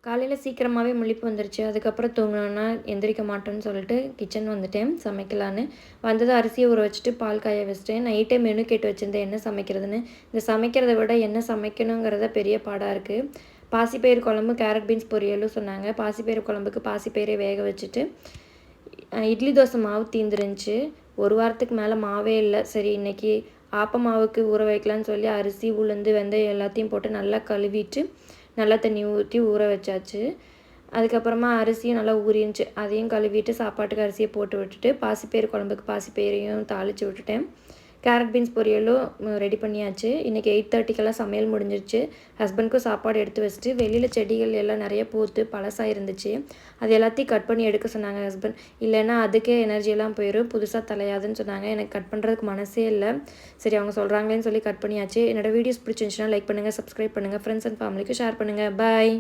காலையில் சீக்கிரமாகவே முழிப்பு வந்துருச்சு. அதுக்கப்புறம் தூங்கணுன்னா எந்திரிக்க மாட்டேன்னு சொல்லிட்டு கிச்சன் வந்துட்டேன் சமைக்கலான்னு. வந்ததும் அரிசியை ஊற வச்சுட்டு பால் காய வச்சுட்டேன். நைட்டே மெனு கேட்டு வச்சுருந்தேன் என்ன சமைக்கிறதுன்னு. இந்த சமைக்கிறத விட என்ன சமைக்கணுங்கிறத பெரிய பாடாக இருக்குது. பாசிப்பயிறு குழம்பு, கேரட் பீன்ஸ் பொரியலும் சொன்னாங்க. பாசிப்பயிறு குழம்புக்கு பாசிப்பயிரை வேக வச்சுட்டு இட்லி தோசை மாவு தீந்துருந்துச்சு. ஒரு வாரத்துக்கு மேலே மாவே இல்லை. சரி இன்றைக்கி ஆப்ப மாவுக்கு ஊற வைக்கலான்னு சொல்லி அரிசி, உளுந்து, வெந்தயம் எல்லாத்தையும் போட்டு நல்லா கழுவிட்டு நல்லா தண்ணி ஊற்றி ஊற வச்சாச்சு. அதுக்கப்புறமா அரிசியும் நல்லா ஊறிருந்துச்சு. அதையும் கழுவிட்டு சாப்பாட்டுக்கு அரிசியை போட்டு விட்டுட்டு பாசிப்பயிறு குழம்புக்கு பாசிப்பயிரையும் தாளித்து விட்டுட்டேன். கேரட் பீன்ஸ் பொரியலும் ரெடி பண்ணியாச்சு. இன்றைக்கி 8:30க்கெல்லாம் சமையல் முடிஞ்சிருச்சு. ஹஸ்பண்ட்க்கும் சாப்பாடு எடுத்து வச்சுட்டு வெளியில் செடிகள் எல்லாம் நிறைய பூத்து பழசாக இருந்துச்சு. அது எல்லாத்தையும் கட் பண்ணி எடுக்க சொன்னாங்க ஹஸ்பண்ட். இல்லைன்னா அதுக்கே எனர்ஜியெல்லாம் போயிடும், புதுசாக தலையாதுன்னு சொன்னாங்க. எனக்கு கட் பண்ணுறதுக்கு மனசே இல்லை. சரி அவங்க சொல்கிறாங்களேன்னு சொல்லி கட் பண்ணியாச்சு. என்னோடய வீடியோஸ் பிடிச்சிருந்துச்சுன்னா லைக் பண்ணுங்கள், சப்ஸ்கிரைப் பண்ணுங்கள், ஃப்ரெண்ட்ஸ் அண்ட் ஃபேமிலிக்கு ஷேர் பண்ணுங்கள். பாய்.